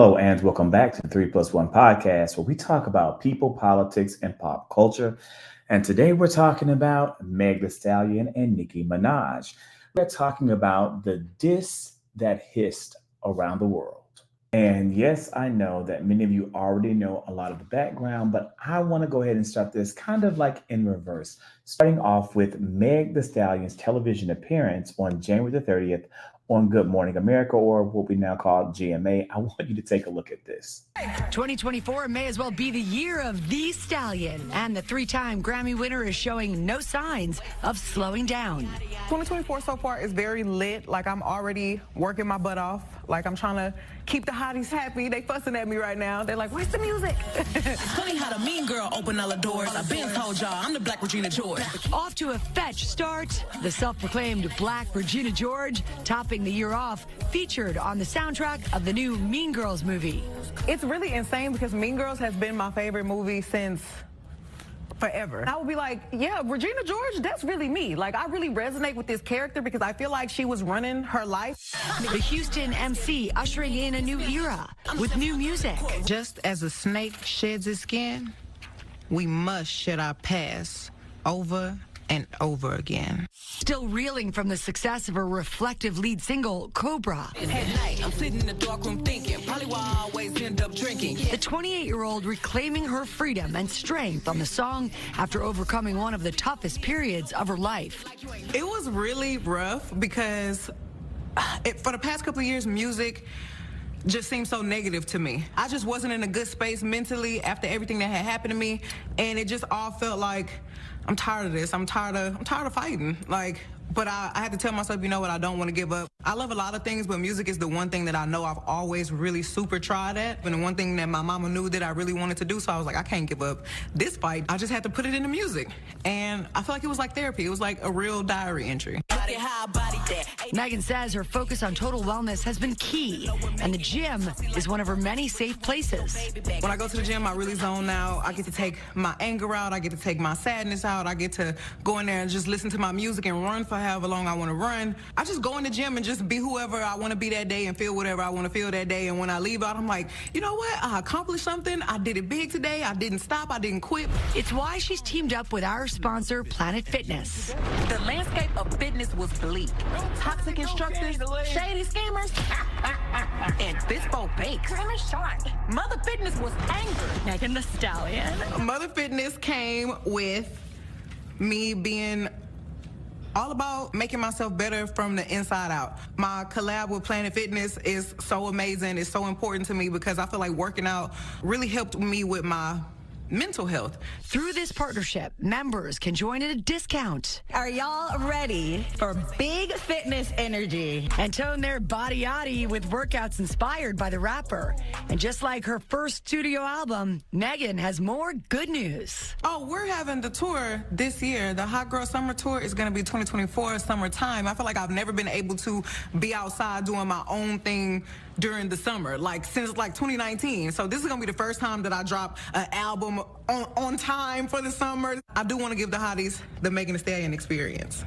Hello, and welcome back to the 3 Plus 1 podcast, where we talk about people, politics, and pop culture. And today we're talking about Meg the Stallion and Nicki Minaj. We're talking about the diss that hissed around the world. And yes, I know that many of you already know a lot of the background, but I want to go ahead and start this kind of like in reverse, starting off with Meg the Stallion's television appearance on January the 30th on Good Morning America, or what we now call GMA. I want you to take a look at this. 2024 may as well be the year of the Stallion, and the three-time Grammy winner is showing no signs of slowing down. 2024 so far is very lit. Like, I'm already working my butt off. Like, I'm trying to keep the hotties happy. They fussing at me right now. They're like, where's the music? It's funny how the mean girl opened all the doors. I've been told y'all I'm the Black Regina George. Off to a fetch start, the self-proclaimed Black Regina George, topping the year off, featured on the soundtrack of the new Mean Girls movie. It's really insane because Mean Girls has been my favorite movie since forever. I would be like, yeah, Regina George, that's really me. Like, I really resonate with this character because I feel like she was running her life. The Houston MC ushering in a new era with new music. Just as a snake sheds its skin, we must shed our past over and over again. Still reeling from the success of her reflective lead single, Cobra. At night, I'm sitting in the dark room thinking, probably why I always end up drinking. The 28-year-old reclaiming her freedom and strength on the song after overcoming one of the toughest periods of her life. It was really rough because for the past couple of years, music just seemed so negative to me. I just wasn't in a good space mentally after everything that had happened to me, and it just all felt like, I'm tired of this. I'm tired of fighting. Like, but I had to tell myself, you know what, I don't want to give up. I love a lot of things, but music is the one thing that I know I've always really super tried at. And the one thing that my mama knew that I really wanted to do, so I was like, I can't give up this fight. I just had to put it into music. And I feel like it was like therapy. It was like a real diary entry. Megan says her focus on total wellness has been key, and the gym is one of her many safe places. When I go to the gym, I really zone out. I get to take my anger out. I get to take my sadness out. I get to go in there and just listen to my music and run for however long I want to run. I just go in the gym and just be whoever I want to be that day and feel whatever I want to feel that day. And when I leave out, I'm like, you know what? I accomplished something. I did it big today. I didn't stop. I didn't quit. It's why she's teamed up with our sponsor, Planet Fitness. The landscape of fitness was bleak. Toxic instructors, shady schemers, and Bispo Bakes. Mother Fitness was angry. Megan the Stallion. Mother Fitness came with me being all about making myself better from the inside out. My collab with Planet Fitness is so amazing. It's so important to me because I feel like working out really helped me with my mental health. Through this partnership, members can join at a discount. Are y'all ready for big fitness energy? And tone their body-yaddy with workouts inspired by the rapper. And just like her first studio album, Megan has more good news. Oh, we're having the tour this year. The Hot Girl Summer Tour is going to be 2024 summertime. I feel like I've never been able to be outside doing my own thing during the summer, like since like 2019. So this is gonna be the first time that I drop an album on time for the summer. I do want to give the hotties the Megan Thee Stallion experience.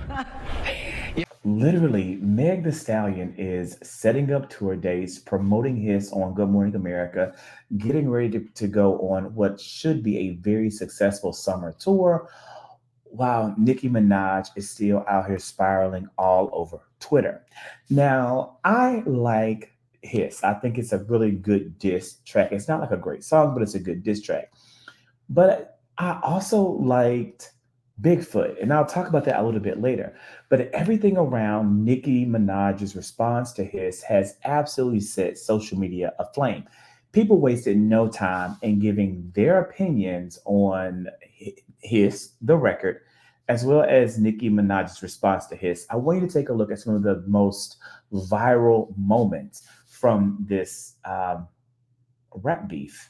Literally, Meg the Stallion is setting up tour dates, promoting his on Good Morning America, getting ready to go on what should be a very successful summer tour, while Nicki Minaj is still out here spiraling all over Twitter. Now, I like Hiss. I think it's a really good diss track. It's not like a great song, but it's a good diss track. But I also liked Bigfoot, and I'll talk about that a little bit later. But everything around Nicki Minaj's response to Hiss has absolutely set social media aflame. People wasted no time in giving their opinions on Hiss, the record, as well as Nicki Minaj's response to Hiss. I want you to take a look at some of the most viral moments from this rap beef.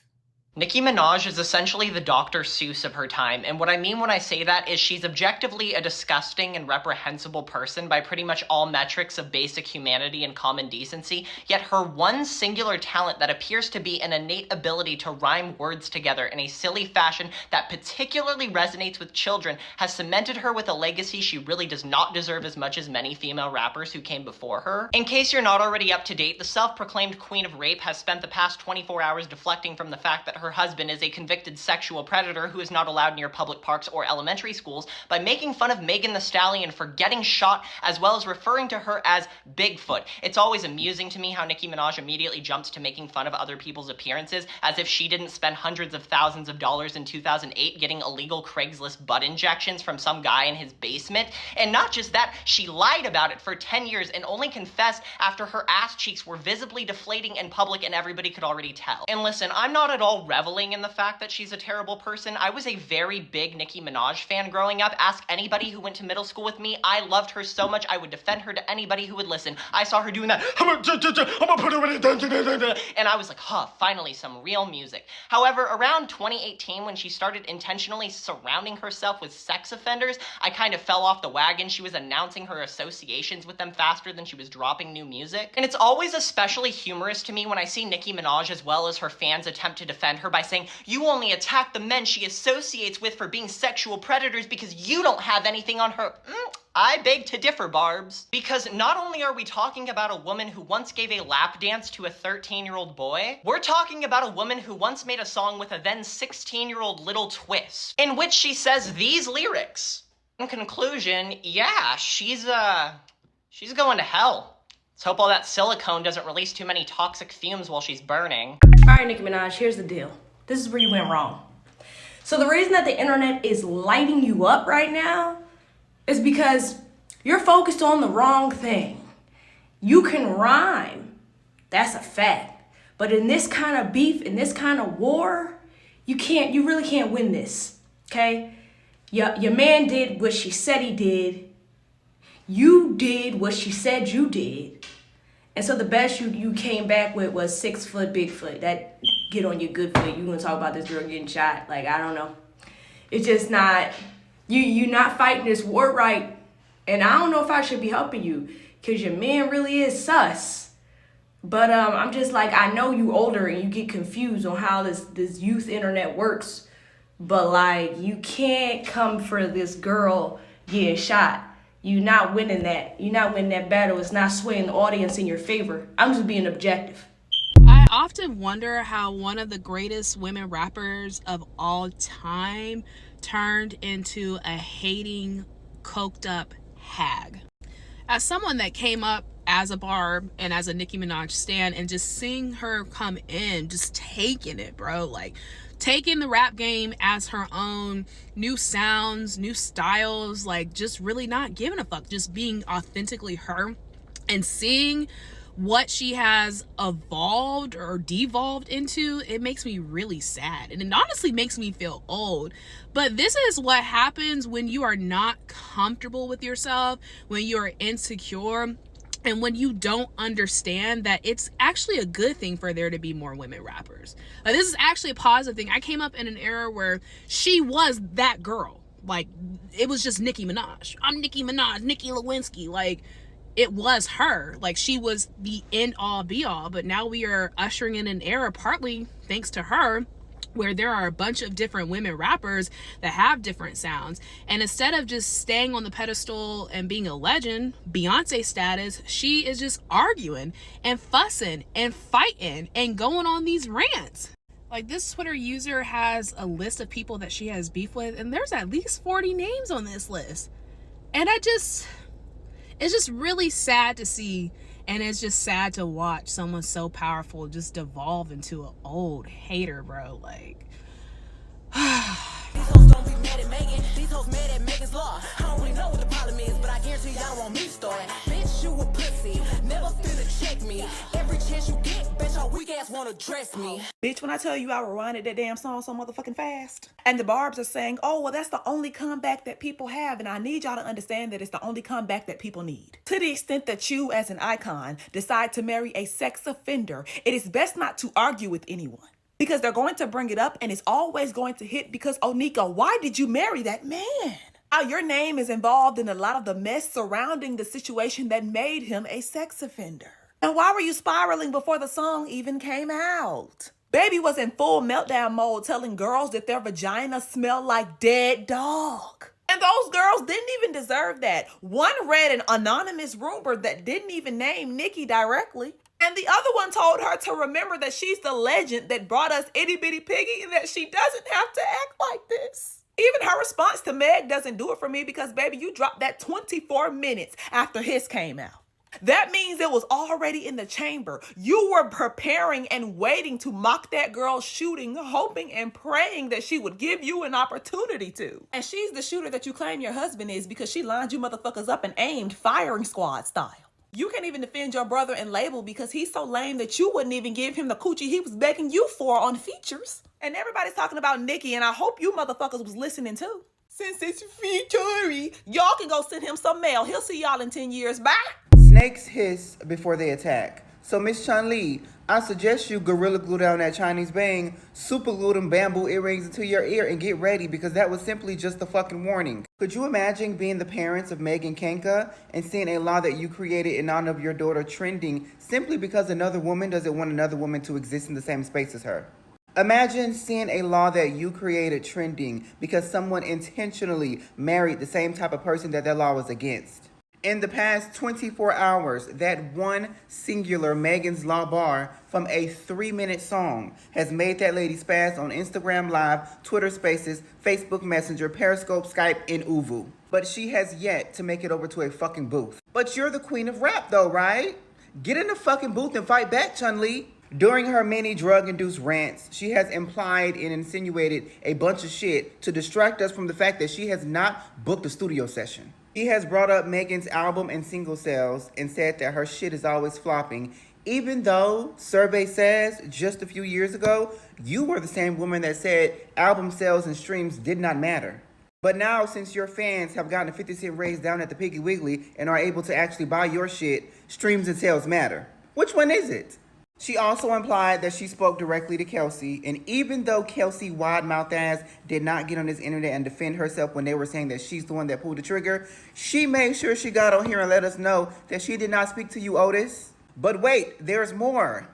Nicki Minaj is essentially the Dr. Seuss of her time, and what I mean when I say that is she's objectively a disgusting and reprehensible person by pretty much all metrics of basic humanity and common decency, yet her one singular talent that appears to be an innate ability to rhyme words together in a silly fashion that particularly resonates with children has cemented her with a legacy she really does not deserve as much as many female rappers who came before her. In case you're not already up to date, the self-proclaimed queen of rape has spent the past 24 hours deflecting from the fact that her husband is a convicted sexual predator who is not allowed near public parks or elementary schools by making fun of Megan Thee Stallion for getting shot, as well as referring to her as Bigfoot. It's always amusing to me how Nicki Minaj immediately jumps to making fun of other people's appearances, as if she didn't spend hundreds of thousands of dollars in 2008 getting illegal Craigslist butt injections from some guy in his basement. And not just that, she lied about it for 10 years and only confessed after her ass cheeks were visibly deflating in public and everybody could already tell. And listen, I'm not at all reveling in the fact that she's a terrible person. I was a very big Nicki Minaj fan growing up. Ask anybody who went to middle school with me. I loved her so much I would defend her to anybody who would listen. I saw her doing that, I'm gonna put her in a and I was like, huh, finally some real music. However, around 2018, when she started intentionally surrounding herself with sex offenders, I kind of fell off the wagon. She was announcing her associations with them faster than she was dropping new music. And it's always especially humorous to me when I see Nicki Minaj as well as her fans attempt to defend her by saying, you only attack the men she associates with for being sexual predators because you don't have anything on her. I beg to differ, Barbs. Because not only are we talking about a woman who once gave a lap dance to a 13-year-old boy, we're talking about a woman who once made a song with a then 16-year-old Little Twist, in which she says these lyrics. In conclusion, yeah, she's going to hell. Let's hope all that silicone doesn't release too many toxic fumes while she's burning. All right, Nicki Minaj, here's the deal. This is where you went wrong. So the reason that the internet is lighting you up right now is because you're focused on the wrong thing. You can rhyme, that's a fact. But in this kind of beef, in this kind of war, you really can't win this, okay? Your man did what she said he did. You did what she said you did. And so the best you came back with was 6 foot Bigfoot. That get on your good foot. You gonna talk about this girl getting shot? Like, I don't know. It's just not, you're not fighting this war right. And I don't know if I should be helping you because your man really is sus. But I'm just like, I know you older and you get confused on how this youth internet works. But like, you can't come for this girl getting shot. You're not winning that. You're not winning that battle. It's not swaying the audience in your favor. I'm just being objective. I often wonder how one of the greatest women rappers of all time turned into a hating, coked up hag. As someone that came up as a Barb and as a Nicki Minaj stan, and just seeing her come in, just taking it, bro, like taking the rap game as her own, new sounds, new styles, like just really not giving a fuck, just being authentically her, and seeing what she has evolved or devolved into, it makes me really sad. And it honestly makes me feel old. But this is what happens when you are not comfortable with yourself, when you are insecure, and when you don't understand that it's actually a good thing for there to be more women rappers. Like, this is actually a positive thing. I came up in an era where she was that girl. Like, it was just Nicki Minaj. I'm Nicki Minaj, Nicki Lewinsky. Like, it was her. Like, she was the end all be all. But now we are ushering in an era, partly thanks to her, where there are a bunch of different women rappers that have different sounds. And instead of just staying on the pedestal and being a legend, Beyonce status, she is just arguing and fussing and fighting and going on these rants. Like, this Twitter user has a list of people that she has beef with, and there's at least 40 names on this list. And it's just really sad to see. And it's just sad to watch someone so powerful just devolve into an old hater, bro. Like, these hoes don't be mad at Megan. These hoes mad at Megan's law. I don't really know what the problem is, but I guarantee y'all want me to start. Bitch, you a pussy. Never finna check me. Every chance you get, bet your weak ass wanna dress me. Bitch, when I tell you I rewinded that damn song so motherfucking fast. And the Barbs are saying, oh, well, that's the only comeback that people have. And I need y'all to understand that it's the only comeback that people need. To the extent that you, as an icon, decide to marry a sex offender, it is best not to argue with anyone. Because they're going to bring it up and it's always going to hit because, Onika, why did you marry that man? Now your name is involved in a lot of the mess surrounding the situation that made him a sex offender. And why were you spiraling before the song even came out? Baby was in full meltdown mode telling girls that their vagina smelled like dead dog. And those girls didn't even deserve that. One read an anonymous rumor that didn't even name Nicki directly. And the other one told her to remember that she's the legend that brought us Itty Bitty Piggy and that she doesn't have to act like this. Even her response to Meg doesn't do it for me because, baby, you dropped that 24 minutes after HISSES came out. That means it was already in the chamber. You were preparing and waiting to mock that girl's shooting, hoping and praying that she would give you an opportunity to. And she's the shooter that you claim your husband is because she lined you motherfuckers up and aimed firing squad style. You can't even defend your brother and label because he's so lame that you wouldn't even give him the coochie he was begging you for on features. And everybody's talking about Nicki, and I hope you motherfuckers was listening too. Since it's featuring, y'all can go send him some mail. He'll see y'all in 10 years. Bye. Snakes hiss before they attack. So Miss Chun-Li, I suggest you gorilla glue down that Chinese bang, super glue them bamboo earrings into your ear and get ready because that was simply just a fucking warning. Could you imagine being the parents of Megan Kenka and seeing a law that you created in honor of your daughter trending simply because another woman doesn't want another woman to exist in the same space as her? Imagine seeing a law that you created trending because someone intentionally married the same type of person that law was against. In the past 24 hours, that one singular Megan's Law bar from a 3-minute song has made that lady spaz on Instagram Live, Twitter Spaces, Facebook Messenger, Periscope, Skype, and Uvu. But she has yet to make it over to a fucking booth. But you're the queen of rap though, right? Get in the fucking booth and fight back, Chun-Li. During her many drug-induced rants, she has implied and insinuated a bunch of shit to distract us from the fact that she has not booked a studio session. He has brought up Megan's album and single sales and said that her shit is always flopping, even though Survey says just a few years ago, you were the same woman that said album sales and streams did not matter. But now, since your fans have gotten a 50-cent raise down at the Piggly Wiggly and are able to actually buy your shit, streams and sales matter. Which one is it? She also implied that she spoke directly to Kelsey, and even though Kelsey wide-mouthed ass did not get on this internet and defend herself when they were saying that she's the one that pulled the trigger, she made sure she got on here and let us know that she did not speak to you, Otis. But wait, there's more.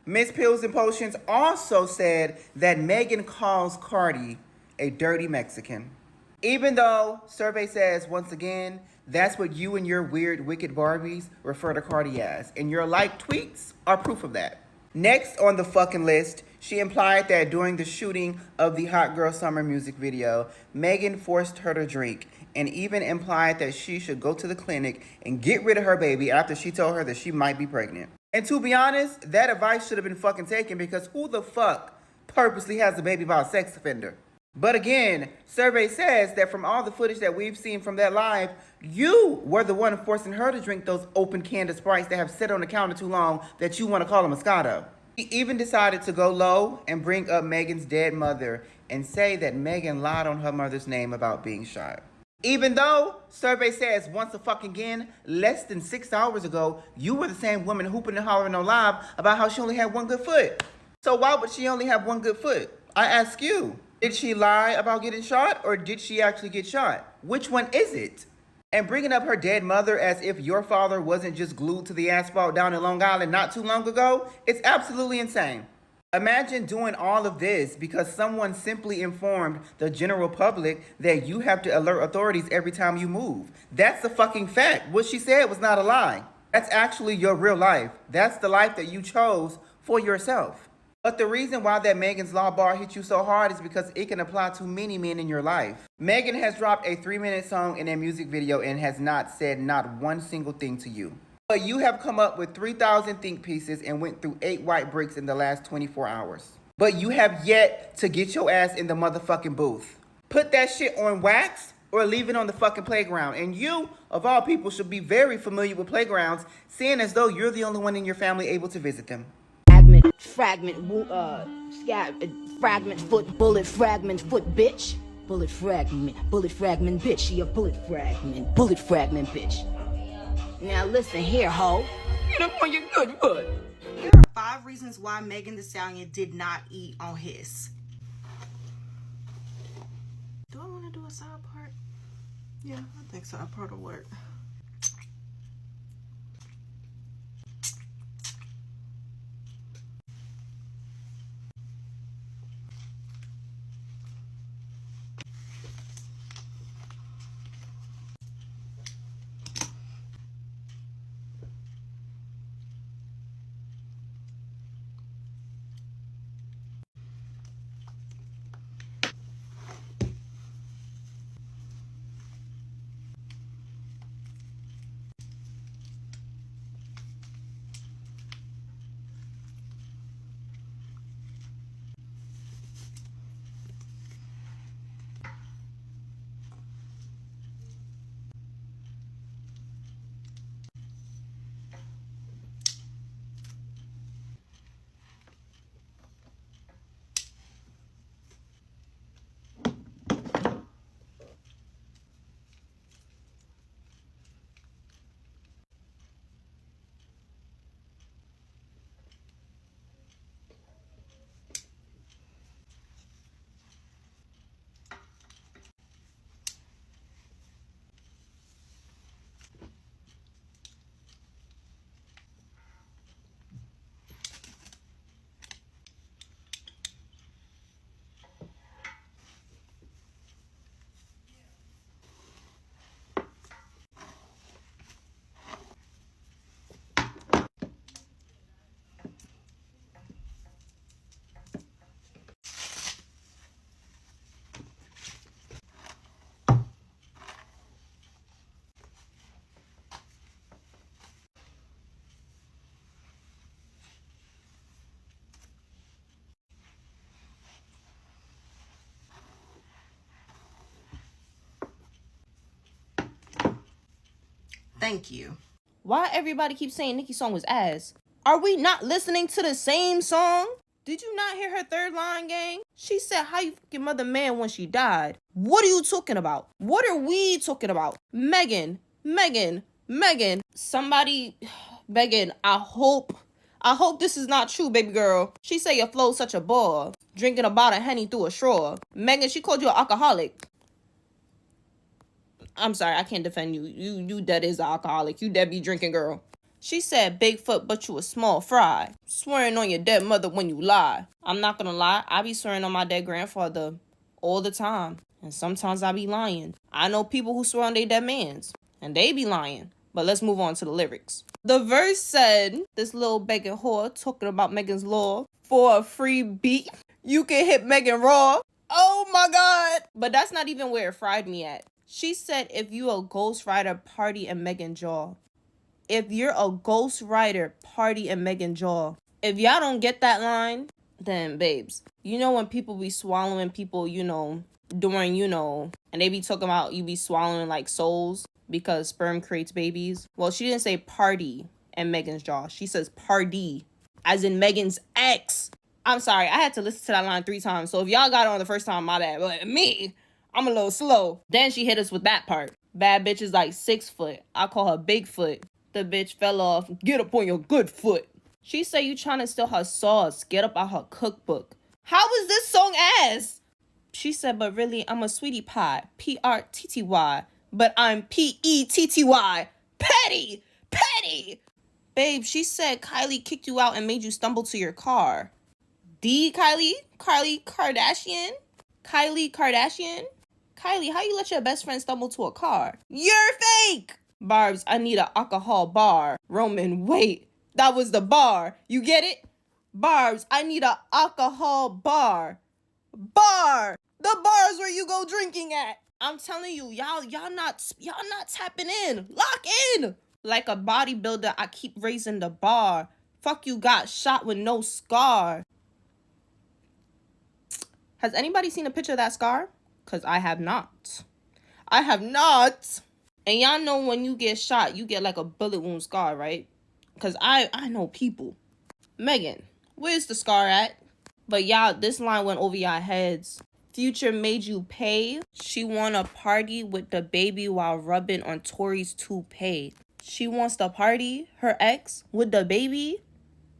Miss Pills and Potions also said that Megan calls Cardi a dirty Mexican. Even though Survey says, once again, that's what you and your weird, wicked Barbies refer to Cardi as. And your like tweets are proof of that. Next on the fucking list, she implied that during the shooting of the Hot Girl Summer music video, Megan forced her to drink and even implied that she should go to the clinic and get rid of her baby after she told her that she might be pregnant. And to be honest, that advice should have been fucking taken because who the fuck purposely has a baby by a sex offender? But again, Survey says that from all the footage that we've seen from that live, you were the one forcing her to drink those open canned Sprites that have sit on the counter too long that you want to call a Moscato. He even decided to go low and bring up Megan's dead mother and say that Megan lied on her mother's name about being shot. Even though Survey says once a fucking again, less than 6 hours ago, you were the same woman hooping and hollering on live about how she only had one good foot. So why would she only have one good foot? I ask you. Did she lie about getting shot or did she actually get shot? Which one is it? And bringing up her dead mother as if your father wasn't just glued to the asphalt down in Long Island not too long ago, it's absolutely insane. Imagine doing all of this because someone simply informed the general public that you have to alert authorities every time you move. That's the fucking fact. What she said was not a lie. That's actually your real life. That's the life that you chose for yourself. But the reason why that Megan's Law bar hit you so hard is because it can apply to many men in your life. Megan has dropped a 3-minute song in a music video and has not said not one single thing to you. But you have come up with 3,000 think pieces and went through 8 white bricks in the last 24 hours. But you have yet to get your ass in the motherfucking booth. Put that shit on wax or leave it on the fucking playground. And you, of all people, should be very familiar with playgrounds, seeing as though you're the only one in your family able to visit them. Fragment foot, bullet fragment foot, bitch. Bullet fragment, bitch. She a bullet fragment, bitch. Now listen here, ho. Get up on your good foot. Here are 5 reasons why Megan Thee Stallion did not eat on his. Do I want to do a side part? Yeah, I think side part will work. Thank you. Why everybody keeps saying Nicki's song was ass? Are we not listening to the same song? Did you not hear her third line, gang? She said, how you fucking mother man when she died? What are you talking about? What are we talking about? Megan. Somebody, Megan, I hope this is not true, baby girl. She said your flow's such a bore. Drinking a bottle of Henny through a straw. Megan, she called you an alcoholic. I'm sorry, I can't defend you. You dead is an alcoholic. You dead be drinking, girl. She said, Bigfoot, but you a small fry. Swearing on your dead mother when you lie. I'm not gonna lie, I be swearing on my dead grandfather all the time. And sometimes I be lying. I know people who swear on their dead mans. And they be lying. But let's move on to the lyrics. The verse said, this little begging whore talking about Megan's law. For a free beat, you can hit Megan raw. Oh my God. But that's not even where it fried me at. She said, if you a Ghost Rider, party and Megan jaw. If you're a Ghost Rider, party and Megan jaw. If y'all don't get that line, then babes. You know when people be swallowing people, during, and they be talking about you be swallowing like souls because sperm creates babies. Well, she didn't say party and Megan's jaw. She says party, as in Megan's ex. I'm sorry, I had to listen to that line 3 times. So if y'all got it on the first time, my bad. But me, I'm a little slow. Then she hit us with that part. Bad bitch is like 6 foot. I call her Bigfoot. The bitch fell off. Get up on your good foot. She say you trying to steal her sauce. Get up out her cookbook. How is this song ass? She said, but really, I'm a sweetie pie. P-R-T-T-Y. But I'm P-E-T-T-Y. Petty. Babe, she said Kylie kicked you out and made you stumble to your car. Kylie Kardashian? Kylie, how you let your best friend stumble to a car? You're fake! Barbs, I need a alcohol bar. Roman, wait, that was the bar. You get it? Barbs, I need a alcohol bar. Bar! The bars where you go drinking at. I'm telling you, y'all not tapping in. Lock in! Like a bodybuilder, I keep raising the bar. Fuck you got shot with no scar. Has anybody seen a picture of that scar? Because I have not. And y'all know when you get shot, you get like a bullet wound scar, right? Because I know people. Megan, where's the scar at? But y'all, this line went over y'all heads. Future made you pay. She wanna party with the baby while rubbing on Tori's toupee. She wants to party, her ex, with the baby.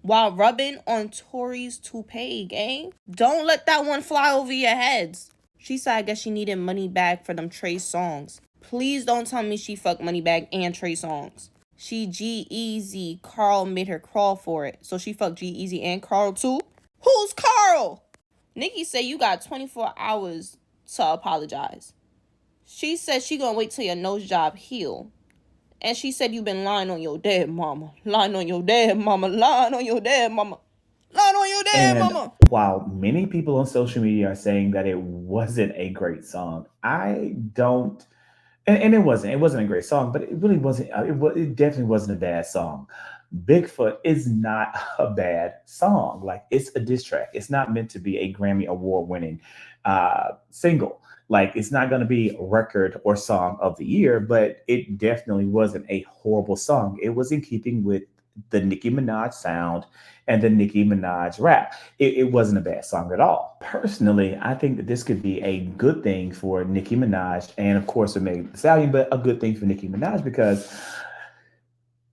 while rubbing on Tori's toupee, gang. Don't let that one fly over your heads. She said I guess she needed money back for them Trey songs. Please don't tell me she fucked Moneybag and Trey songs. She G-Eazy. Carl made her crawl for it. So she fucked G-Eazy and Carl too? Who's Carl? Nicki said you got 24 hours to apologize. She said she gonna wait till your nose job heal. And she said you been lying on your dead mama. Lying on your dead mama. Lying on your dead mama. Lying on your dead And mama. while many people on social media are saying that it wasn't a great song, I don't. And it wasn't. It wasn't a great song, but it really wasn't. It definitely wasn't a bad song. Bigfoot is not a bad song. Like, it's a diss track. It's not meant to be a Grammy award winning single. Like, it's not going to be record or song of the year, but it definitely wasn't a horrible song. It was in keeping with the Nicki Minaj sound and the Nicki Minaj rap. It wasn't a bad song at all. Personally, I think that this could be a good thing for Nicki Minaj and, of course, for Megan Thee Stallion, but a good thing for Nicki Minaj because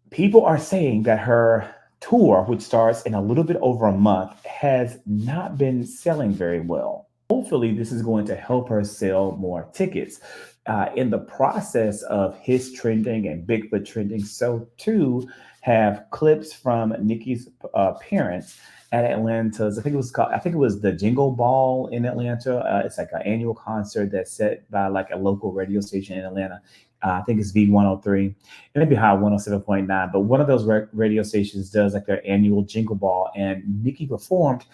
people are saying that her tour, which starts in a little bit over a month, has not been selling very well. Hopefully, this is going to help her sell more tickets. In the process of his trending and Bigfoot trending, so too have clips from Nicki's parents at Atlanta's. I think it was the Jingle Ball in Atlanta. It's like an annual concert that's set by like a local radio station in Atlanta. I think it's V103. It may be high 107.9, but one of those radio stations does like their annual Jingle Ball, and Nicki performed.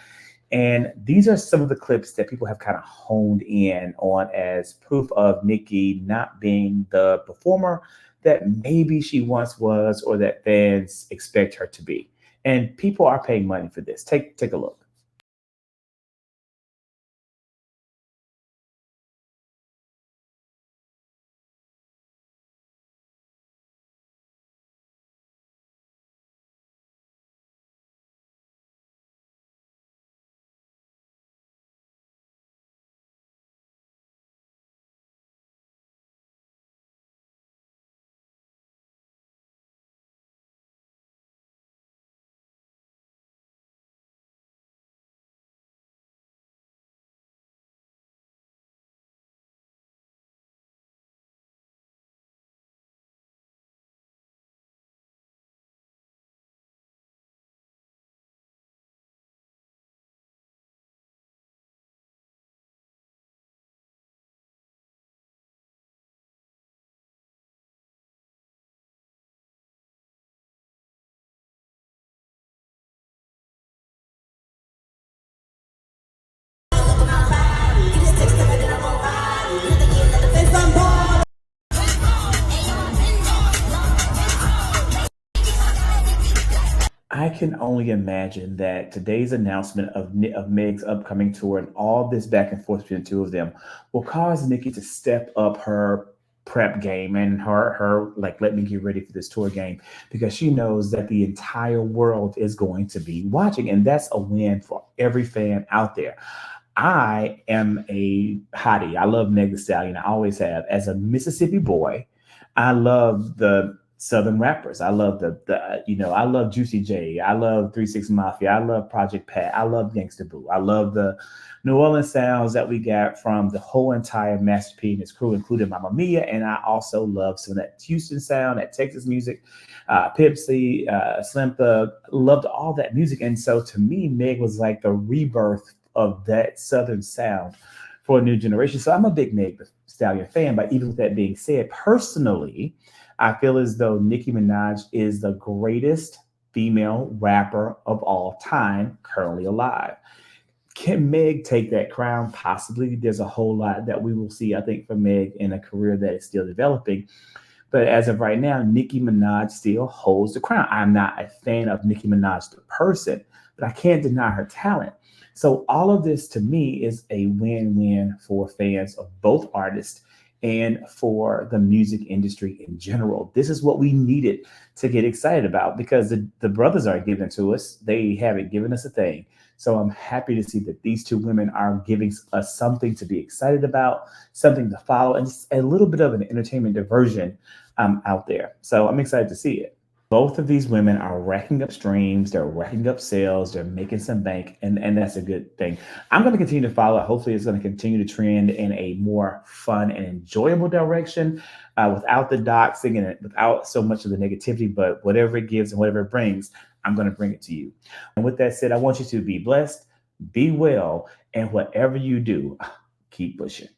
And these are some of the clips that people have kind of honed in on as proof of Nicki not being the performer that maybe she once was or that fans expect her to be. And people are paying money for this. Take a look. I can only imagine that today's announcement of Meg's upcoming tour and all this back and forth between the two of them will cause Nicki to step up her prep game and her like, let me get ready for this tour game, because she knows that the entire world is going to be watching, and that's a win for every fan out there. I am a hottie. I love Meg Thee Stallion. I always have. As a Mississippi boy, I love the Southern rappers. I love I love Juicy J. I love 3 6 Mafia. I love Project Pat. I love Gangsta Boo. I love the New Orleans sounds that we got from the whole entire Master P and his crew, including Mamma Mia. And I also love some of that Houston sound, that Texas music, Pip C, Slim Thug. Loved all that music. And so to me, Meg was like the rebirth of that Southern sound for a new generation. So I'm a big Meg Thee Stallion fan. But even with that being said, personally, I feel as though Nicki Minaj is the greatest female rapper of all time currently alive. Can Meg take that crown? Possibly. There's a whole lot that we will see, I think, for Meg in a career that is still developing. But as of right now, Nicki Minaj still holds the crown. I'm not a fan of Nicki Minaj the person, but I can't deny her talent. So all of this to me is a win-win for fans of both artists and for the music industry in general. This is what we needed to get excited about, because the brothers are giving it to us. They haven't given us a thing. So I'm happy to see that these two women are giving us something to be excited about, something to follow, and just a little bit of an entertainment diversion out there. So I'm excited to see it. Both of these women are racking up streams, they're racking up sales, they're making some bank, and that's a good thing. I'm going to continue to follow. Hopefully, it's going to continue to trend in a more fun and enjoyable direction, without the doxing and without so much of the negativity. But whatever it gives and whatever it brings, I'm going to bring it to you. And with that said, I want you to be blessed, be well, and whatever you do, keep pushing.